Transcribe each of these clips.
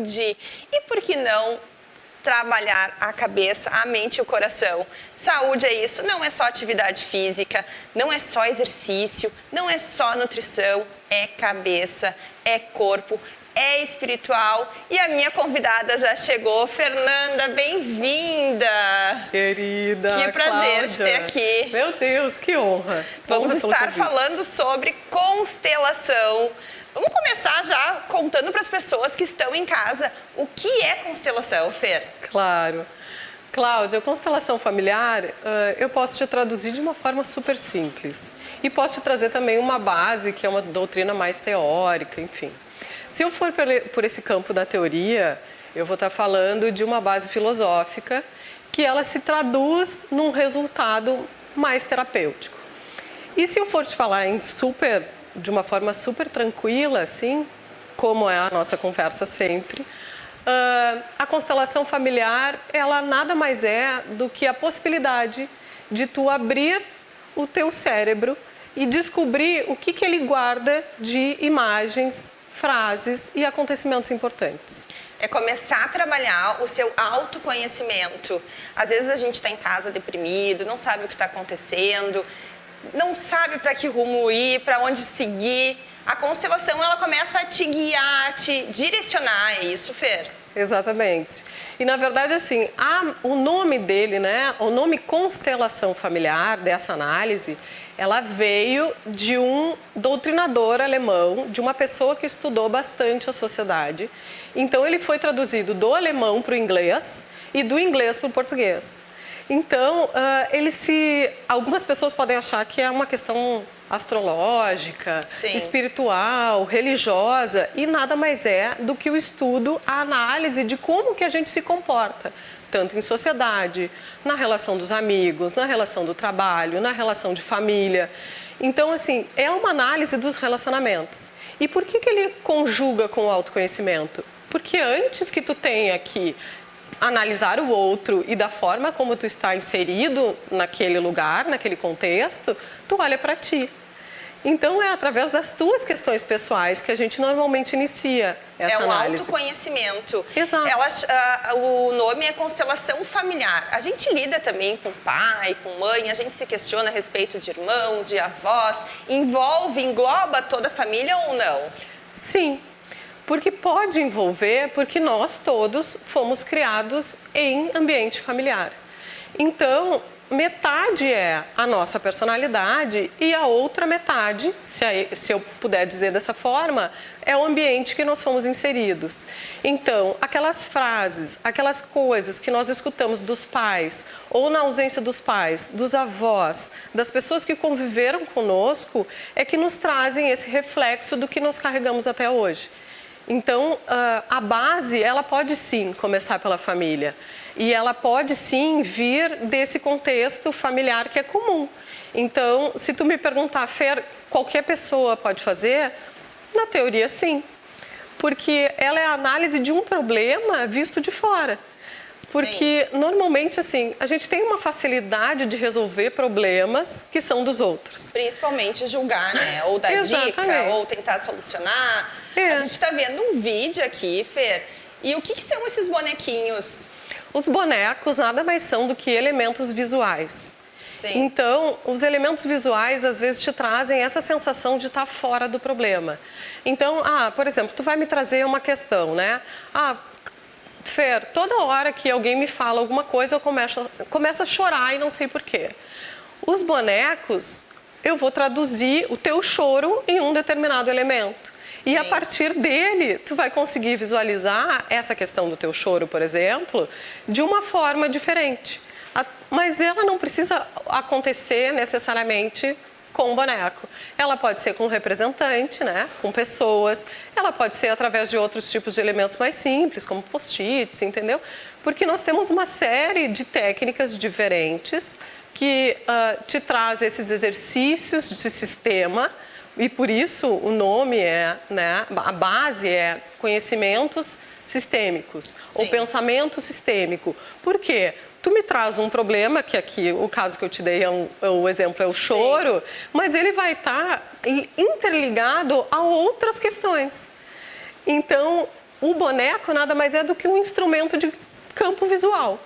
saúde e, por que não, trabalhar a cabeça, a mente e o coração. Saúde é isso, não é só atividade física, não é só exercício, não é só nutrição, é cabeça, é corpo, é espiritual. E a minha convidada já chegou. Fernanda, bem-vinda! Querida, que prazer Cláudia. te ter aqui. Meu Deus, que honra. Vamos Honra pelo estar convite. falando sobre constelação. Vamos começar já contando para as pessoas que estão em casa o que é constelação, Fer? Claro. Cláudia, constelação familiar, eu posso te traduzir de uma forma super simples. E posso te trazer também uma base, que é uma doutrina mais teórica, enfim. Se eu for por esse campo da teoria, eu vou estar falando de uma base filosófica que ela se traduz num resultado mais terapêutico. E se eu for te falar de uma forma super tranquila, assim, como é a nossa conversa sempre, a constelação familiar, ela nada mais é do que a possibilidade de tu abrir o teu cérebro e descobrir o que ele guarda de imagens, frases e acontecimentos importantes. É começar a trabalhar o seu autoconhecimento. Às vezes a gente está em casa deprimido, não sabe o que está acontecendo, não sabe para que rumo ir, para onde seguir. A constelação, ela começa a te guiar, a te direcionar, é isso, Fer? Exatamente. E na verdade, assim, o nome dele, né, o nome constelação familiar dessa análise, ela veio de um doutrinador alemão, de uma pessoa que estudou bastante a sociedade. Então ele foi traduzido do alemão para o inglês e do inglês para o português. Então, algumas pessoas podem achar que é uma questão astrológica, Sim, espiritual, religiosa, e nada mais é do que o estudo, a análise de como que a gente se comporta, tanto em sociedade, na relação dos amigos, na relação do trabalho, na relação de família. Então, assim, é uma análise dos relacionamentos. E por que ele conjuga com o autoconhecimento? Porque antes que tu tenha que analisar o outro e da forma como tu está inserido naquele lugar, naquele contexto, tu olha para ti. Então é através das tuas questões pessoais que a gente normalmente inicia essa análise. É o autoconhecimento. Exato. O nome é constelação familiar. A gente lida também com pai, com mãe, a gente se questiona a respeito de irmãos, de avós. Engloba toda a família ou não? Sim. Porque pode envolver, porque nós todos fomos criados em ambiente familiar. Então, metade é a nossa personalidade e a outra metade, se eu puder dizer dessa forma, é o ambiente que nós fomos inseridos. Então, aquelas frases, aquelas coisas que nós escutamos dos pais, ou na ausência dos pais, dos avós, das pessoas que conviveram conosco, é que nos trazem esse reflexo do que nós carregamos até hoje. Então, a base, ela pode sim começar pela família e ela pode sim vir desse contexto familiar que é comum. Então, se tu me perguntar, Fer, qualquer pessoa pode fazer? Na teoria, sim, porque ela é a análise de um problema visto de fora. Porque, normalmente, assim, a gente tem uma facilidade de resolver problemas que são dos outros. Principalmente julgar, né? Ou dar dica, ou tentar solucionar. A gente está vendo um vídeo aqui, Fer. E o que são esses bonequinhos? Os bonecos nada mais são do que elementos visuais. Sim. Então, os elementos visuais, às vezes, te trazem essa sensação de estar fora do problema. Então, por exemplo, tu vai me trazer uma questão, né? Fer, toda hora que alguém me fala alguma coisa, eu começo a chorar e não sei porquê. Os bonecos, eu vou traduzir o teu choro em um determinado elemento. Sim. E a partir dele, tu vai conseguir visualizar essa questão do teu choro, por exemplo, de uma forma diferente. Mas ela não precisa acontecer necessariamente com o boneco. Ela pode ser com um representante, né? Com pessoas. Ela pode ser através de outros tipos de elementos mais simples, como post-its, entendeu? Porque nós temos uma série de técnicas diferentes que te traz esses exercícios de sistema, e por isso o nome né? A base é conhecimentos sistêmicos, ou pensamento sistêmico. Por quê? Tu me traz um problema, que aqui o caso que eu te dei, o exemplo é o choro, mas ele vai estar interligado a outras questões. Então, o boneco nada mais é do que um instrumento de campo visual,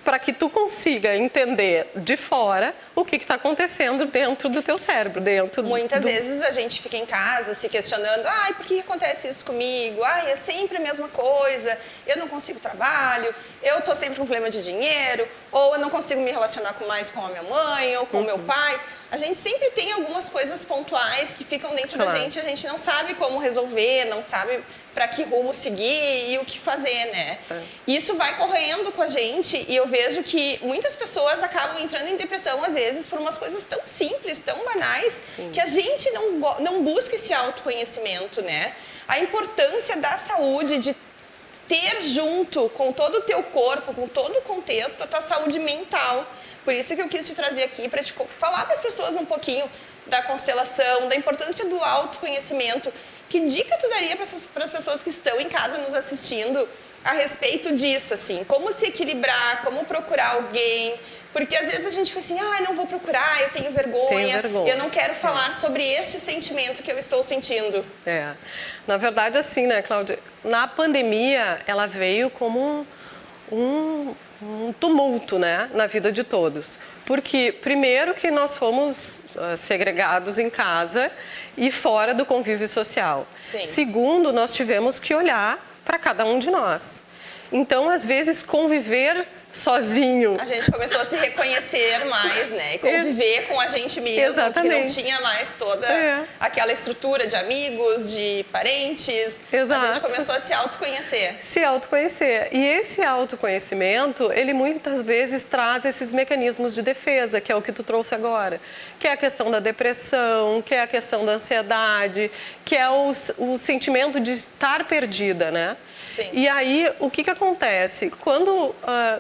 para que tu consiga entender de fora o que está acontecendo dentro do teu cérebro, Muitas vezes a gente fica em casa se questionando, ai, por que acontece isso comigo? Ai, é sempre a mesma coisa, eu não consigo trabalho, eu tô sempre com problema de dinheiro, ou eu não consigo me relacionar mais com a minha mãe ou com o meu pai. A gente sempre tem algumas coisas pontuais que ficam dentro da gente, a gente não sabe como resolver, não sabe para que rumo seguir e o que fazer, né? Isso vai correndo com a gente e eu vejo que muitas pessoas acabam entrando em depressão, às vezes, por umas coisas tão simples, tão banais, Sim. que a gente não busca esse autoconhecimento, né? A importância da saúde, de ter junto com todo o teu corpo, com todo o contexto, a tua saúde mental. Por isso que eu quis te trazer aqui para te falar para as pessoas um pouquinho da constelação, da importância do autoconhecimento. Que dica tu daria para as pessoas que estão em casa nos assistindo a respeito disso, assim? Como se equilibrar, como procurar alguém? Porque às vezes a gente fica assim, não vou procurar, eu tenho vergonha. Eu não quero falar sobre este sentimento que eu estou sentindo. Na verdade, assim, né, Cláudia? Na pandemia, ela veio como um tumulto, né, na vida de todos. Porque, primeiro, que nós fomos segregados em casa e fora do convívio social. Sim. Segundo, nós tivemos que olhar para cada um de nós. Então, às vezes, conviver sozinho. A gente começou a se reconhecer mais, né? E conviver com a gente mesmo, Exatamente. que não tinha mais toda aquela estrutura de amigos, de parentes. Exato. A gente começou a se autoconhecer. Se autoconhecer. E esse autoconhecimento, ele muitas vezes traz esses mecanismos de defesa, que é o que tu trouxe agora. Que é a questão da depressão, que é a questão da ansiedade, que é o sentimento de estar perdida, né? Sim. E aí, o que acontece? Quando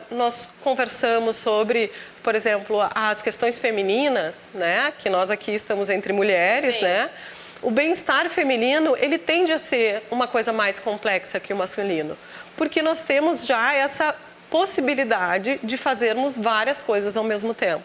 nós conversamos sobre, por exemplo, as questões femininas, né? Que nós aqui estamos entre mulheres, Sim. né? O bem-estar feminino, ele tende a ser uma coisa mais complexa que o masculino. Porque nós temos já essa possibilidade de fazermos várias coisas ao mesmo tempo.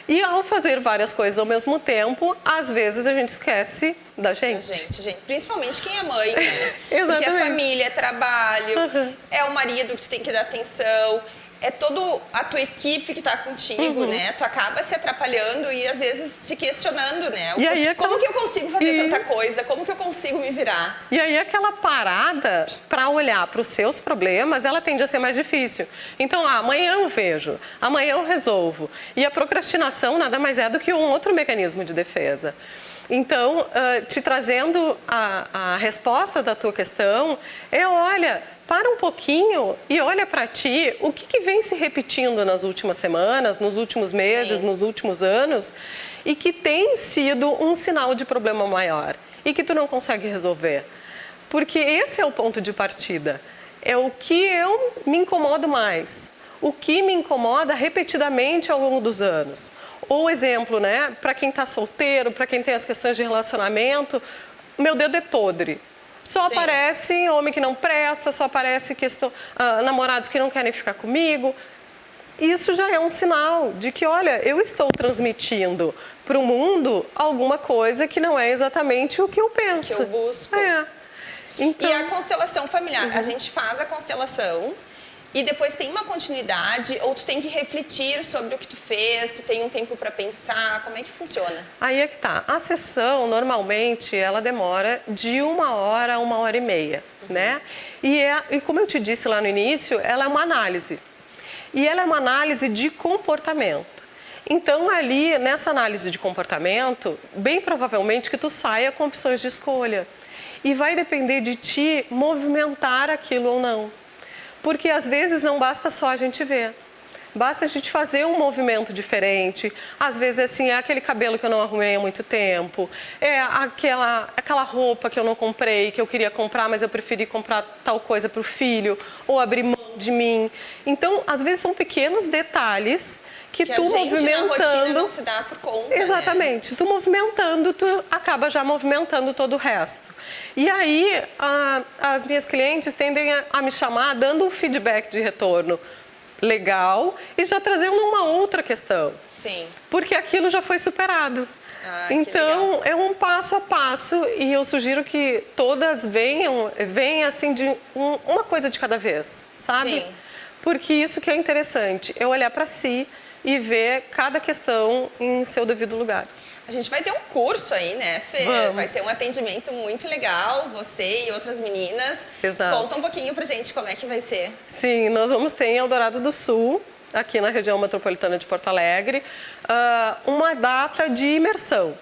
E ao fazer várias coisas ao mesmo tempo, às vezes a gente esquece da gente. Principalmente quem é mãe, né? Exatamente. Porque é família, é trabalho, é o marido que tu tem que dar atenção, é toda a tua equipe que tá contigo, né? Tu acaba se atrapalhando e às vezes se questionando, né? E aí, como que eu consigo fazer tanta coisa? Como que eu consigo me virar? E aí aquela parada para olhar para os seus problemas, ela tende a ser mais difícil. Então, amanhã eu vejo, amanhã eu resolvo. E a procrastinação nada mais é do que um outro mecanismo de defesa. Então, te trazendo a resposta da tua questão, olha, para um pouquinho e olha para ti o que vem se repetindo nas últimas semanas, nos últimos meses, nos últimos anos, e que tem sido um sinal de problema maior e que tu não consegue resolver. Porque esse é o ponto de partida. É o que eu me incomodo mais, o que me incomoda repetidamente ao longo dos anos. Ou exemplo, né, para quem está solteiro, para quem tem as questões de relacionamento, meu dedo é podre. Só aparece homem que não presta, só aparece namorados que não querem ficar comigo. Isso já é um sinal de que, olha, eu estou transmitindo para o mundo alguma coisa que não é exatamente o que eu penso. O que eu busco. Então... E a constelação familiar, a gente faz a constelação e depois tem uma continuidade ou tu tem que refletir sobre o que tu fez, tu tem um tempo para pensar, como é que funciona? Aí é que tá. A sessão, normalmente, ela demora de 1 hora a 1h30, né? E como eu te disse lá no início, ela é uma análise. E ela é uma análise de comportamento. Então, ali, nessa análise de comportamento, bem provavelmente que tu saia com opções de escolha. E vai depender de ti movimentar aquilo ou não. Porque às vezes não basta só a gente ver. Basta a gente fazer um movimento diferente. Às vezes, assim, é aquele cabelo que eu não arrumei há muito tempo. É aquela roupa que eu não comprei, que eu queria comprar, mas eu preferi comprar tal coisa para o filho. Ou abrir mão de mim. Então, às vezes, são pequenos detalhes que tu movimentando... na rotina não se dá por conta, exatamente. Né? Tu movimentando, tu acaba já movimentando todo o resto. E aí, as minhas clientes tendem a me chamar dando um feedback de retorno. legal e já trazendo uma outra questão. Sim. Porque aquilo já foi superado. Então, é um passo a passo e eu sugiro que todas venham assim de uma coisa de cada vez, sabe? Sim. Porque isso que é interessante, é olhar para si e ver cada questão em seu devido lugar. A gente vai ter um curso aí, né, Fê? Vamos. Vai ter um atendimento muito legal, você e outras meninas. Exato. Conta um pouquinho pra gente como é que vai ser. Sim, nós vamos ter em Eldorado do Sul, aqui na região metropolitana de Porto Alegre, uma data de imersão.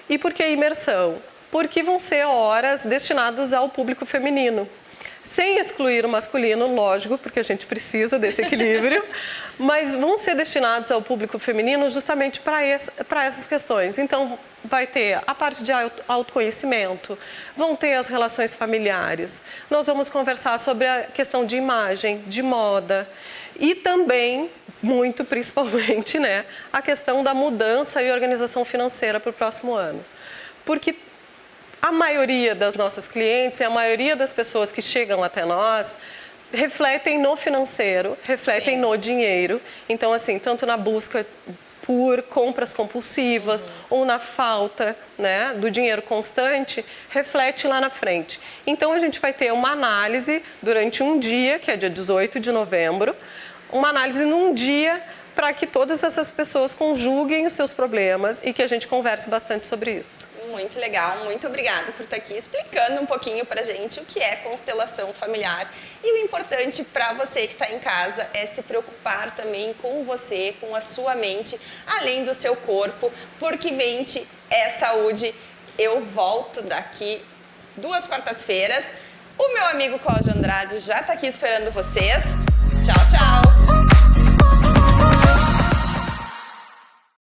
E por que imersão? Porque vão ser horas destinadas ao público feminino. Sem excluir o masculino, lógico, porque a gente precisa desse equilíbrio, mas vão ser destinados ao público feminino justamente para essas questões. Então, vai ter a parte de autoconhecimento, vão ter as relações familiares, nós vamos conversar sobre a questão de imagem, de moda e também, muito principalmente, né, a questão da mudança e organização financeira para o próximo ano. Porque a maioria das nossas clientes e a maioria das pessoas que chegam até nós refletem no financeiro, refletem no dinheiro. Então, assim, tanto na busca por compras compulsivas ou na falta, né, do dinheiro constante, reflete lá na frente. Então, a gente vai ter uma análise durante um dia, que é dia 18 de novembro, uma análise num dia para que todas essas pessoas conjuguem os seus problemas e que a gente converse bastante sobre isso. Muito legal, muito obrigada por estar aqui explicando um pouquinho pra gente o que é constelação familiar. E o importante para você que está em casa é se preocupar também com você, com a sua mente, além do seu corpo, porque mente é saúde. Eu volto daqui 2 quartas-feiras. O meu amigo Cláudio Andrade já está aqui esperando vocês.